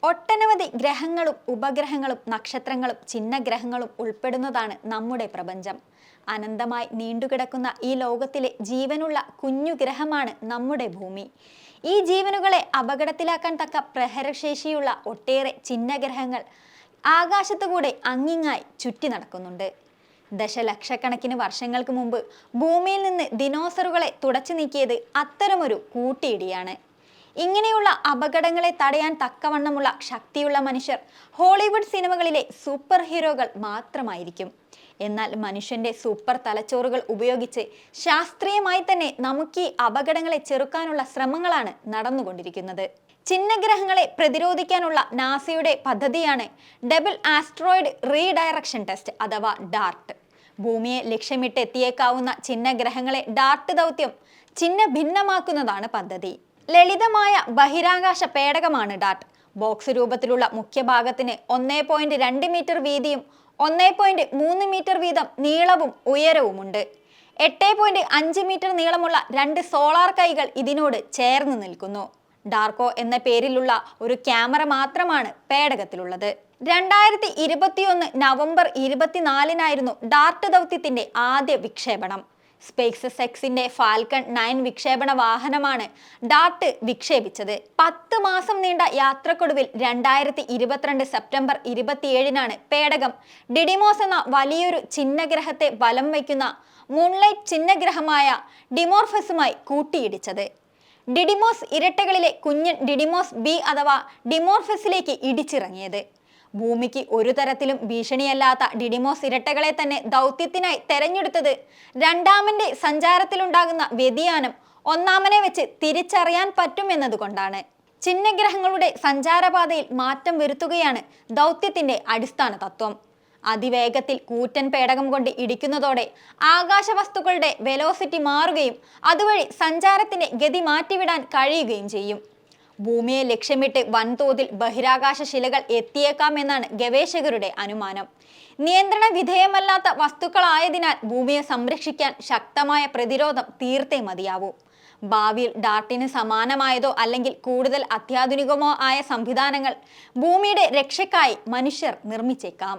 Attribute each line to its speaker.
Speaker 1: ഒട്ടനവധി ഗ്രഹങ്ങളും ഉപഗ്രഹങ്ങളും നക്ഷത്രങ്ങളും ചിഹ്നഗ്രഹങ്ങളും ഉൾപ്പെടുന്നതാണ് നമ്മുടെ പ്രപഞ്ചം. അനന്തമായി നീണ്ടുകിടക്കുന്ന ഈ ലോകത്തിലെ ജീവനുള്ള കുഞ്ഞു ഗ്രഹമാണ് നമ്മുടെ ഭൂമി. ഈ ജീവനുകളെ അപകടത്തിലാക്കാൻ തക്ക പ്രഹരശേഷിയുള്ള ഒട്ടേറെ ചിഹ്നഗ്രഹങ്ങൾ ആകാശത്തുകൂടെ അങ്ങിങ്ങായി ചുറ്റി നടക്കുന്നുണ്ട്. ദശലക്ഷക്കണക്കിന് വർഷങ്ങൾക്ക് മുമ്പ് ഭൂമിയിൽ നിന്ന് ദിനോസറുകളെ തുടച്ചു നീക്കിയത് അത്തരമൊരു കൂട്ടിയിടിയാണ്. ഇങ്ങനെയുള്ള അപകടങ്ങളെ തടയാൻ തക്കവണ്ണമുള്ള ശക്തിയുള്ള മനുഷ്യർ ഹോളിവുഡ് സിനിമകളിലെ സൂപ്പർ ഹീറോകൾ മാത്രമായിരിക്കും. എന്നാൽ മനുഷ്യന്റെ സൂപ്പർ തലച്ചോറുകൾ ഉപയോഗിച്ച് ശാസ്ത്രീയമായി തന്നെ നമുക്ക് ഈ അപകടങ്ങളെ ചെറുക്കാനുള്ള ശ്രമങ്ങളാണ് നടന്നുകൊണ്ടിരിക്കുന്നത്. ചിഹ്നഗ്രഹങ്ങളെ പ്രതിരോധിക്കാനുള്ള നാസയുടെ പദ്ധതിയാണ് ഡബിൾ ആസ്ട്രോയിഡ് റീഡയറക്ഷൻ ടെസ്റ്റ് അഥവാ ഡാർട്ട്. ഭൂമിയെ ലക്ഷ്യമിട്ട് എത്തിയേക്കാവുന്ന ചിഹ്നഗ്രഹങ്ങളെ ഡാർട്ട് ദൗത്യം ചിഹ്ന ഭിന്നമാക്കുന്നതാണ് പദ്ധതി. ലളിതമായ ബഹിരാകാശ പേടകമാണ് ഡാർട്ട്. ബോക്സ് രൂപത്തിലുള്ള മുഖ്യഭാഗത്തിന് 1.2 മീറ്റർ വീതിയും 1.3 മീറ്റർ വീതം നീളവും ഉയരവുമുണ്ട്. 8.5 മീറ്റർ നീളമുള്ള 2 സോളാർ കൈകൾ ഇതിനോട് ചേർന്ന് നിൽക്കുന്നു. ഡാർക്കോ എന്ന പേരിലുള്ള ഒരു ക്യാമറ മാത്രമാണ് പേടകത്തിലുള്ളത്. 2021 നവംബർ 24-നായിരുന്നു ഡാർട്ട് ദൗത്യത്തിന്റെ ആദ്യ വിക്ഷേപണം. സ്പേസ് എക്സിന്റെ ഫാൽക്കൺ 9 വിക്ഷേപണ വാഹനമാണ് ഡാർട്ട് വിക്ഷേപിച്ചത്. 10 മാസം നീണ്ട യാത്രക്കൊടുവിൽ 2022 സെപ്റ്റംബർ 27-നാണ് പേടകം ഡിഡിമോസ് എന്ന വലിയൊരു ചിഹ്നഗ്രഹത്തെ വലം വയ്ക്കുന്ന മൂൺലൈറ്റ് ചിഹ്നഗ്രഹമായ ഡിമോർഫസുമായി കൂട്ടിയിടിച്ചത്. ഡിഡിമോസ് ഇരട്ടകളിലെ കുഞ്ഞൻ ഡിഡിമോസ് ബി അഥവാ ഡിമോർഫസിലേക്ക് ഇടിച്ചിറങ്ങിയത്. ഭൂമിക്ക് ഒരു തരത്തിലും ഭീഷണിയല്ലാത്ത ഡിഡിമോസ് ഇരട്ടകളെ തന്നെ ദൗത്യത്തിനായി തെരഞ്ഞെടുത്തത് രണ്ടാമന്റെ സഞ്ചാരത്തിലുണ്ടാകുന്ന വ്യതിയാനം ഒന്നാമനെ വെച്ച് തിരിച്ചറിയാൻ പറ്റുമെന്നതുകൊണ്ടാണ്. ചിഹ്നഗ്രഹങ്ങളുടെ സഞ്ചാരപാതയിൽ മാറ്റം വരുത്തുകയാണ് ദൗത്യത്തിന്റെ അടിസ്ഥാന തത്വം. അതിവേഗത്തിൽ കൂറ്റൻ പേടകം കൊണ്ട് ഇടിക്കുന്നതോടെ ആകാശവസ്തുക്കളുടെ വെലോസിറ്റി മാറുകയും അതുവഴി സഞ്ചാരത്തിന്റെ ഗതി മാറ്റിവിടാൻ കഴിയുകയും ചെയ്യും. ഭൂമിയെ ലക്ഷ്യമിട്ട് വൻതോതിൽ ബഹിരാകാശ ശിലകൾ എത്തിയേക്കാമെന്നാണ് ഗവേഷകരുടെ അനുമാനം. നിയന്ത്രണ വിധേയമല്ലാത്ത വസ്തുക്കളായതിനാൽ ഭൂമിയെ സംരക്ഷിക്കാൻ ശക്തമായ പ്രതിരോധം തീർത്തേ മതിയാവൂ. ഭാവിയിൽ ഡാർട്ടിന് സമാനമായതോ അല്ലെങ്കിൽ കൂടുതൽ അത്യാധുനികമോ ആയ സംവിധാനങ്ങൾ ഭൂമിയുടെ രക്ഷയ്ക്കായി മനുഷ്യർ നിർമ്മിച്ചേക്കാം.